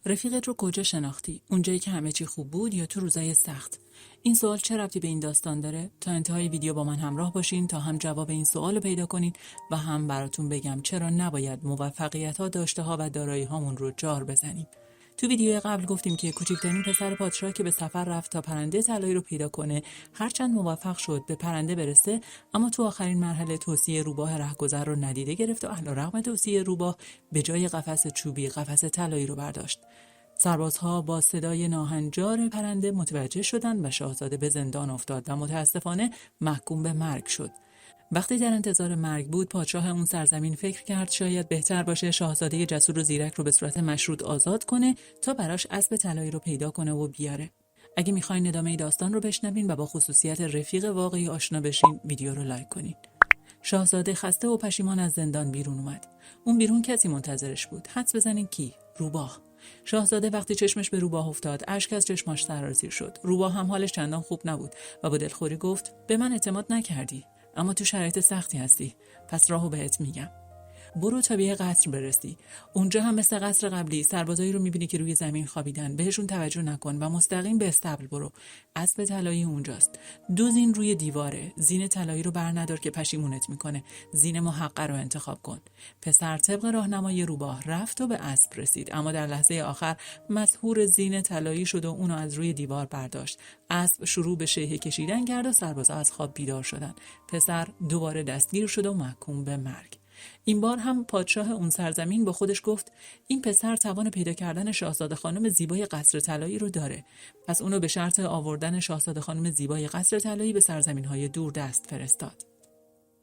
رفیقت رو کجا شناختی؟ اونجایی که همه چی خوب بود یا تو روزای سخت؟ این سوال چه ربطی به این داستان داره؟ تا انتهای ویدیو با من همراه باشین تا هم جواب این سوال رو پیدا کنین و هم براتون بگم چرا نباید موفقیت‌ها، داشته‌ها و دارایی‌هامون رو جار بزنیم. تو ویدیو قبل گفتیم که کوچکترین پسر پادشاه که به سفر رفت تا پرنده طلایی رو پیدا کنه، هرچند موفق شد به پرنده برسه، اما تو آخرین مرحله توصیه روباه رهگذر رو ندیده گرفت و علیرغم توصیه روباه به جای قفس چوبی قفس طلایی رو برداشت. سربازها با صدای ناهنجار پرنده متوجه شدند و شاهزاده به زندان افتاد و متاسفانه محکوم به مرگ شد. وقتی در انتظار مرگ بود، پادشاه اون سرزمین فکر کرد شاید بهتر باشه شاهزاده جسور و زیرک رو به صورت مشروط آزاد کنه تا براش اسب طلایی رو پیدا کنه و بیاره. اگه میخواین ادامه داستان رو بشنوین و با خصوصیت رفیق واقعی آشنا بشین، ویدیو رو لایک کنین. شاهزاده خسته و پشیمان از زندان بیرون اومد. اون بیرون کسی منتظرش بود. حدس بزنین کی؟ روباه. شاهزاده وقتی چشمش به روباه افتاد، اشک از چشماش سرازیر شد. روباه هم حالش چندان خوب نبود و با دلخوری گفت: به من اعتماد نکردی، اما تو شرایط سختی هستی، پس راهو بهت میگم. برو تا به یه قصر برسی. اونجا هم مثل قصر قبلی سربازایی رو میبینی که روی زمین خوابیدن، بهشون توجه نکن و مستقیم به استبل برو. اسب طلایی اونجاست. 2 زین روی دیواره. زین طلایی رو برندار که پشیمونت میکنه. زین محقق رو انتخاب کن. پسر طبق راهنمای روباه رفت و به اسب رسید، اما در لحظه آخر مسحور زین طلایی شد و اونو از روی دیوار برداشت. اسب شروع به شیهه کشیدن کرد و سربازا از خواب بیدار شدن. پسر دوباره دستگیر شد و محکوم به مرگ. این بار هم پادشاه اون سرزمین با خودش گفت: این پسر توان پیدا کردن شاهزاده خانم زیبای قصر طلایی رو داره، پس اونو به شرط آوردن شاهزاده خانم زیبای قصر طلایی به سرزمین‌های دور دست فرستاد.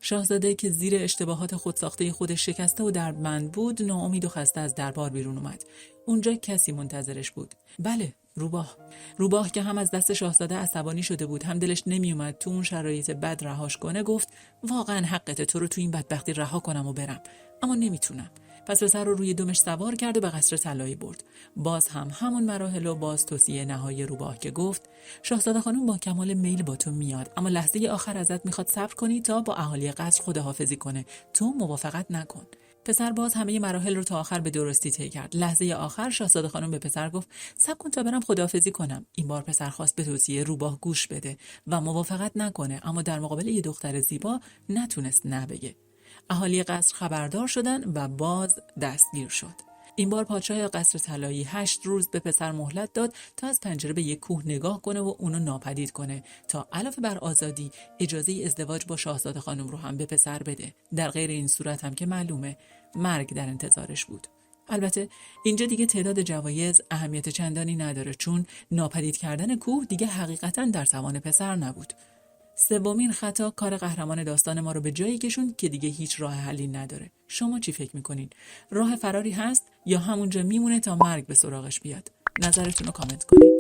شاهزاده که زیر اشتباهات خودساخته خودش شکسته و دردمند بود، ناامید و خسته از دربار بیرون اومد. اونجا کسی منتظرش بود. بله، روباه که هم از دست شاهزاده عصبانی شده بود، هم دلش نمیومد تو اون شرایط بد رهاش کنه، گفت: واقعا حقته تو رو تو این بدبختی رها کنم و برم، اما نمیتونم. پس پسر رو روی دمش سوار کرد و به قصر طلایی برد. باز هم همون مراحل و باز توصیه نهایی روباه که گفت: شاهزاده خانم با کمال میل با تو میاد، اما لحظه آخر ازت میخواد صبر کنی تا با اهالی قصر خداحافظی کنه. تو موافقت نکن. پسر باز همه مراحل رو تا آخر به درستی طی کرد. لحظه آخر شاهزاده خانم به پسر گفت: صبر کن تا برم خداحافظی کنم. این بار پسر خواست به توصیه روباه گوش بده و موافقت نکنه، اما در مقابل یه دختر زیبا نتونست نه بگه. اهالی قصر خبردار شدن و باز دستگیر شد. این بار پادشاه قصر طلایی 8 روز به پسر مهلت داد تا از پنجره به یک کوه نگاه کنه و اونو ناپدید کنه تا علاوه بر آزادی اجازه ازدواج با شاهزاده خانم رو هم به پسر بده. در غیر این صورت هم که معلومه مرگ در انتظارش بود. البته اینجا دیگه تعداد جوایز اهمیت چندانی نداره، چون ناپدید کردن کوه دیگه حقیقتاً در توان پسر نبود. 3مین خطا کار قهرمان داستان ما رو به جایی کشوند که دیگه هیچ راه حلی نداره. شما چی فکر میکنین؟ راه فراری هست یا همونجا میمونه تا مرگ به سراغش بیاد؟ نظرتون رو کامنت کنین.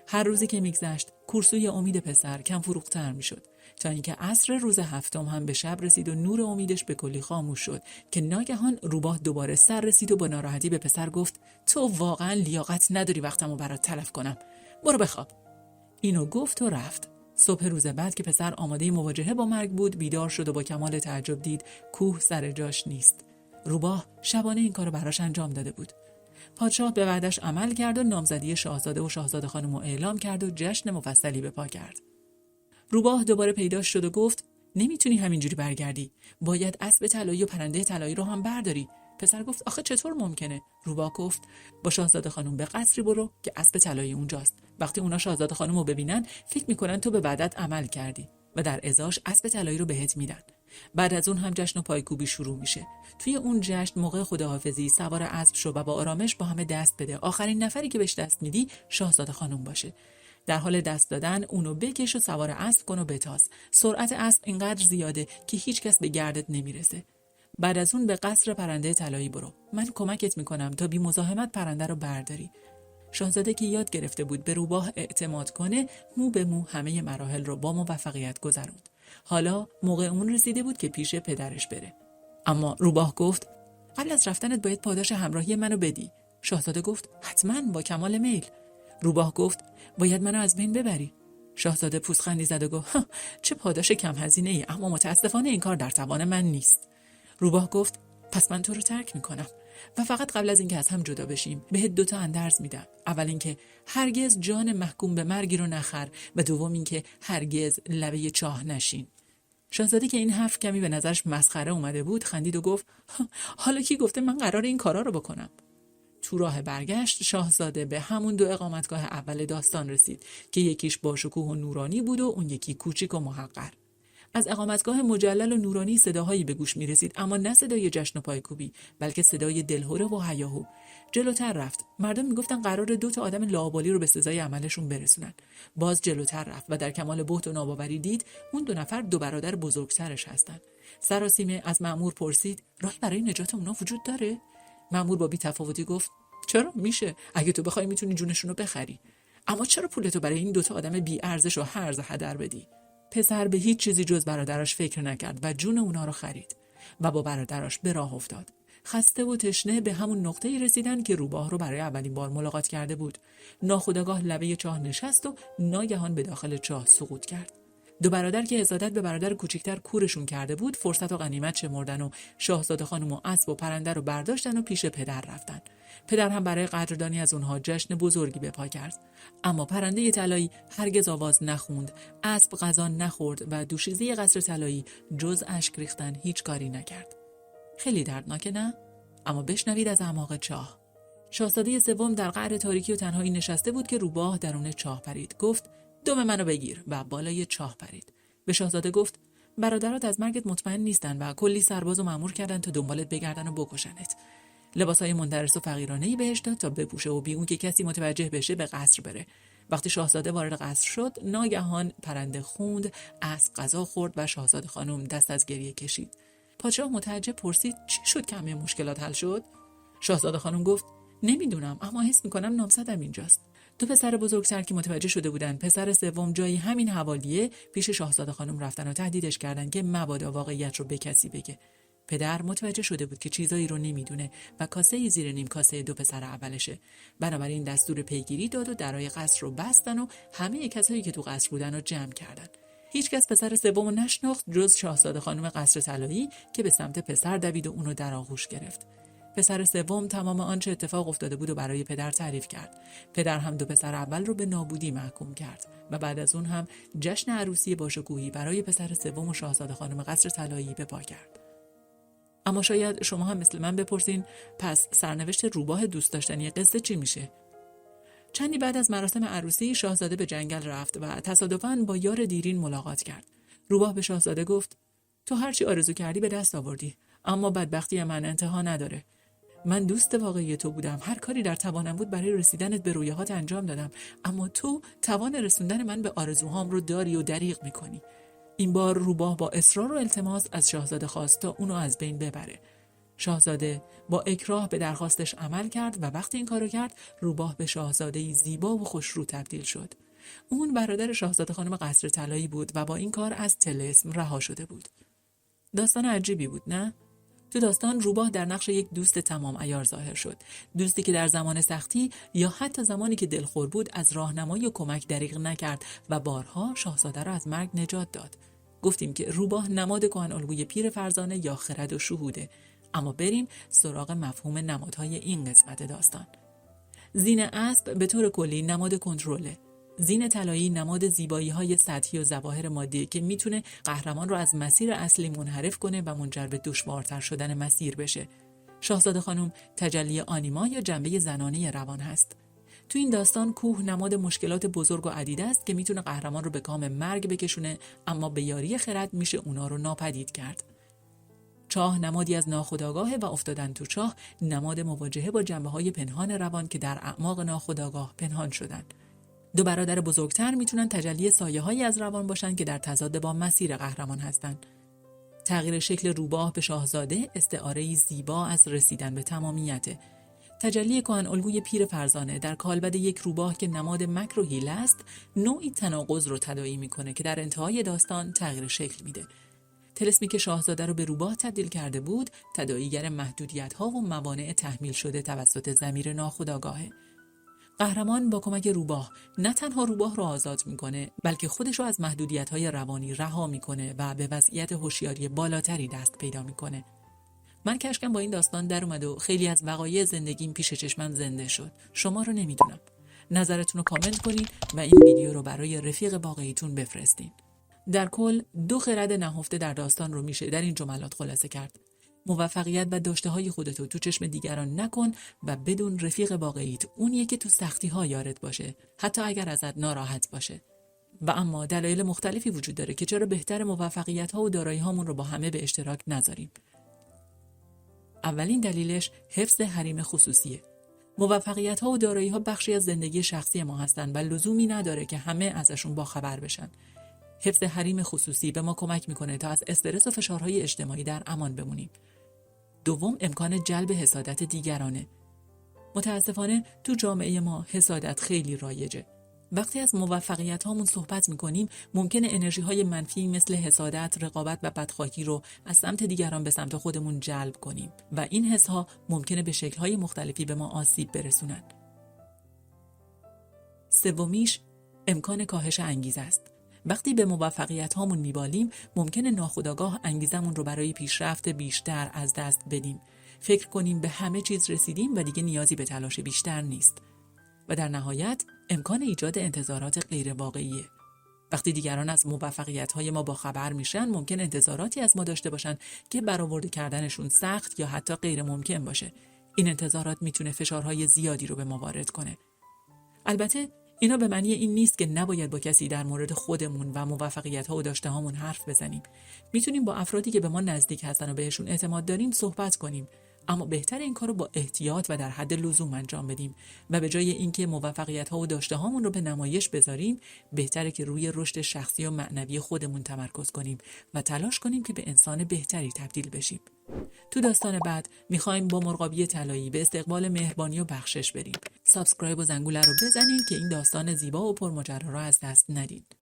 هر روزی که میگذشت کورسوی امید پسر کم فروغ‌تر میشد، تا اینکه عصر روز 7 هم به شب رسید و نور امیدش به کلی خاموش شد که ناگهان روباه دوباره سر رسید و با ناراحتی به پسر گفت: تو واقعا لیاقت نداری وقتمو برات تلف کنم، برو بخواب. اینو گفت و رفت. صبح روز بعد که پسر آماده مواجهه با مرگ بود، بیدار شد و با کمال تعجب دید کوه سر جاش نیست. روباه شبانه این کارو براش انجام داده بود. پادشاه به وعدش عمل کرد و نامزدی شاهزاده و شاهزاده خانم رو اعلام کرد و جشن مفصلی به پا کرد. روباه دوباره پیدا شد و گفت: نمیتونی همینجوری برگردی، باید اسب طلایی و پرنده طلایی رو هم برداری. پسر گفت: آخه چطور ممکنه؟ روباه گفت: با شاهزاده خانم به قصری برو که اسب طلایی اونجاست. وقتی اونا شاهزاده خانم رو ببینن فکر میکنن تو به وعدت عمل کردی و در ازاش اسب طلایی رو بهت میدن. بعد از اون هم جشن و پایکوبی شروع میشه. توی اون جشن موقع خداحافظی سوار اسب شو و با آرامش با همه دست بده. آخرین نفری که بهش دست میدی شاهزاده خانم باشه. در حال دست دادن اونو بکش و سوار اسب کن و بتاز. سرعت اسب اینقدر زیاده که هیچ کس به گردت نمیرسه. بعد از اون به قصر پرنده طلایی برو. من کمکت میکنم تا بی مزاحمت پرنده رو برداری. شاهزاده که یاد گرفته بود به روباه اعتماد کنه، مو به مو همه مراحل رو با موفقیت گذروند. حالا موقع اون رسیده بود که پیش پدرش بره. اما روباه گفت: قبل از رفتنت باید پاداش همراهی منو بدی. شاهزاده گفت: حتما، با کمال میل. روباه گفت: باید منو از بین ببری. شاهزاده پوزخندی زد و گفت: چه پاداش کم هزینه ای، اما متاسفانه این کار در توان من نیست. روباه گفت: پس من تو رو ترک میکنم. و فقط قبل از اینکه از هم جدا بشیم بهت 2 اندرز میدم. اول اینکه هرگز جان محکوم به مرگی رو نخر و دوم اینکه هرگز لبه چاه نشین. شاهزاده که این حرف کمی به نظرش مسخره اومده بود خندید و گفت حالا کی گفته من قرار این کارا رو بکنم؟ تو راه برگشت شاهزاده به همون 2 اقامتگاه اول داستان رسید که یکیش با شکوه و نورانی بود و اون یکی کوچیک و محقر. از اقامتگاه مجلل و نورانی صداهایی به گوش می رسید، اما نه صدای جشن و پایکوبی بلکه صدای دلهره و هیاهو. جلوتر رفت. مردم می گفتن قرار 2 آدم لاابالی رو به سزای عملشون برسونن. باز جلوتر رفت و در کمال بهت و ناباوری دید اون 2 نفر 2 برادر بزرگترش هستن. سراسیمه از مأمور پرسید راهی برای نجات اونا وجود داره؟ مأمور با بی‌تفاوتی گفت چرا میشه، اگه تو بخوای میتونی جونشون رو بخری، اما چرا پولتو برای این 2 آدم بی ارزش و هرز هدر بدی؟ پسر به هیچ چیزی جز برادراش فکر نکرد و جون اونا رو خرید و با برادراش به راه افتاد. خسته و تشنه به همون نقطه‌ای رسیدن که روباه رو برای اولین بار ملاقات کرده بود. ناخودآگاه لبه چاه نشست و ناگهان به داخل چاه سقوط کرد. 2 برادر که حسادت به برادر کوچکتر کورشون کرده بود فرصت و غنیمت شمردن و شاهزاده خانم و اسب و پرنده رو برداشتن و پیش پدر رفتن. پدر هم برای قدردانی از اونها جشن بزرگی به پا کرد. اما پرنده طلایی هرگز آواز نخوند، اسب غذا نخورد و دوشیزه قصر طلایی جز اشک ریختن هیچ کاری نکرد. خیلی دردناکه نه؟ اما بشنوید از اعماق چاه. شاهزاده سوم در قعر تاریکی و تنهایی نشسته بود که روباه درون چاه پرید. گفت دم منو بگیر و بالای چاه پرید. به شاهزاده گفت برادرات از مرگت مطمئن نیستن و کلی سرباز و مأمور کردن تا دنبالت بگردن و بکشنت. لباسای مندرس و فقیرانه‌ای بهش داد تا بپوشه و بی اون که کسی متوجه بشه به قصر بره. وقتی شاهزاده وارد قصر شد ناگهان پرنده خوند، اسب غذا خورد و شاهزاده خانم دست از گریه کشید. پادشاه متعجب پرسید چی شد که همه مشکلات حل شد؟ شاهزاده خانم گفت نمیدونم، اما حس میکنم نامزدم اینجاست. 2 پسر بزرگتر که متوجه شده بودن پسر سوم جایی همین حوالیه پیش شاهزاده خانم رفتن و تهدیدش کردن که مبادا واقعیت رو به کسی بگه. پدر متوجه شده بود که چیزایی رو نمیدونه و کاسه زیر نیم کاسه 2 پسر اولشه. بنابراین دستور پیگیری داد و درای قصر رو بستن و همه کسایی که تو قصر بودن رو جمع کردن. هیچکس پسر سوم رو نشناخت جز شاهزاده خانم قصر طلایی که به سمت پسر دوید و اونو در آغوش گرفت. پسر سوم تمام آنچه اتفاق افتاده بود و برای پدر تعریف کرد. پدر هم 2 پسر اول رو به نابودی محکوم کرد و بعد از اون هم جشن عروسی باشکوهی برای پسر سوم و شاهزاده خانم قصر طلایی به پا کرد. اما شاید شما هم مثل من بپرسین پس سرنوشت روباه دوست داشتنی قصه چی میشه؟ چندی بعد از مراسم عروسی شاهزاده به جنگل رفت و تصادفاً با یار دیرین ملاقات کرد. روباه به شاهزاده گفت تو هر چی آرزو کردی به دست آوردی، اما بدبختی من انتها نداره. من دوست واقعی تو بودم، هر کاری در توانم بود برای رسیدنت به رویاهات انجام دادم، اما تو توان رسوندن من به آرزوهام رو داری و دریغ میکنی. این بار روباه با اصرار و التماس از شاهزاده خواست تا اونو از بین ببره. شاهزاده با اکراه به درخواستش عمل کرد و وقتی این کارو کرد روباه به شاهزاده‌ای زیبا و خوشرو تبدیل شد. اون برادر شاهزاده خانم قصر طلایی بود و با این کار از طلسم رها شده بود. داستان عجیبی بود نه؟ تو داستان روباه در نقش یک دوست تمام عیار ظاهر شد. دوستی که در زمان سختی یا حتی زمانی که دلخور بود از راهنمایی و کمک دریغ نکرد و بارها شاهزاده را از مرگ نجات داد. گفتیم که روباه نماد کهن‌الگوی پیر فرزانه یا خرد و شهوده. اما بریم سراغ مفهوم نمادهای این قسمت داستان. زین اسب به طور کلی نماد کنترله. زین طلایی نماد زیبایی‌های سطحی و ظواهر مادی که میتونه قهرمان رو از مسیر اصلی منحرف کنه و منجر به دشوارتر شدن مسیر بشه. شاهزاده خانم تجلی آنیما یا جنبه زنانه روان هست. تو این داستان کوه نماد مشکلات بزرگ و عدیده است که میتونه قهرمان رو به کام مرگ بکشونه، اما به یاری خرد میشه اونا رو ناپدید کرد. چاه نمادی از ناخودآگاه و افتادن تو چاه نماد مواجهه با جنبه‌های پنهان روان که در اعماق ناخودآگاه پنهان شدن. 2 برادر بزرگتر میتونن تجلی سایه‌هایی از روان باشن که در تضاد با مسیر قهرمان هستن. تغییر شکل روباه به شاهزاده استعاره‌ای زیبا از رسیدن به تمامیته. تجلی کهن‌الگوی پیر فرزانه در کالبد یک روباه که نماد مکر و حیله است، نوعی تناقض رو تداعی میکنه که در انتهای داستان تغییر شکل میده. طلسمی که شاهزاده رو به روباه تبدیل کرده بود، تداعیگر محدودیت‌ها و موانع تحمیل شده توسط ضمیر ناخودآگاهه. قهرمان با کمک روباه نه تنها روباه رو آزاد میکنه، بلکه خودش رو از محدودیت‌های روانی رها میکنه و به وضعیت هوشیاری بالاتری دست پیدا میکنه. من کشکم با این داستان در اومد و خیلی از وقایع زندگیم پیش چشمم زنده شد. شما رو نمیدونم. نظرتون رو کامنت کنین و این ویدیو رو برای رفیق واقعیتون بفرستین. در کل 2 خرد نهفته در داستان رو میشه در این جملات خلاصه کرد. موفقیت و داشته‌های خودتو تو چشم دیگران نکن و بدون رفیق واقعیت اونیه که تو سختی‌ها یارت باشه، حتی اگر ازت ناراحت باشه. و اما دلایل مختلفی وجود داره که چرا بهتر موفقیت‌ها و دارایی‌هامون رو با همه به اشتراک نذاریم. اولین دلیلش حفظ حریم خصوصیه. موفقیت‌ها و دارایی‌ها بخشی از زندگی شخصی ما هستن و لزومی نداره که همه ازشون باخبر بشن. حفظ حریم خصوصی به ما کمک میکنه تا از استرس و فشارهای اجتماعی در امان بمونیم. دوم، امکان جلب حسادت دیگرانه. متاسفانه تو جامعه ما حسادت خیلی رایجه. وقتی از موفقیت هامون صحبت میکنیم ممکنه انرژی های منفی مثل حسادت، رقابت و بدخواهی رو از سمت دیگران به سمت خودمون جلب کنیم و این حس ها ممکنه به شکل های مختلفی به ما آسیب برسونن. سومیش امکان کاهش انگیزه است. وقتی به موفقیت هامون میبالیم ممکنه ناخودآگاه انگیزمون رو برای پیشرفت بیشتر از دست بدیم. فکر کنیم به همه چیز رسیدیم و دیگه نیازی به تلاش بیشتر نیست. و در نهایت امکان ایجاد انتظارات غیر واقعیه. وقتی دیگران از موفقیت‌های ما باخبر میشن ممکن انتظاراتی از ما داشته باشن که برآورده کردنشون سخت یا حتی غیر ممکن باشه. این انتظارات میتونه فشارهای زیادی رو به ما وارد کنه. البته اینا به معنی این نیست که نباید با کسی در مورد خودمون و موفقیت‌ها و داشته‌هامون حرف بزنیم. میتونیم با افرادی که به ما نزدیک هستن و بهشون اعتماد داریم صحبت کنیم، اما بهتر این کارو با احتیاط و در حد لزوم انجام بدیم و به جای اینکه موفقیت‌ها و داشته‌هامون رو به نمایش بذاریم، بهتره که روی رشد شخصی و معنوی خودمون تمرکز کنیم و تلاش کنیم که به انسان بهتری تبدیل بشیم. تو داستان بعد میخوایم با مرغابی طلایی به استقبال مهربانی و بخشش بریم. سابسکرایب و زنگوله رو بزنید که این داستان زیبا و پرماجرا رو از دست ندید.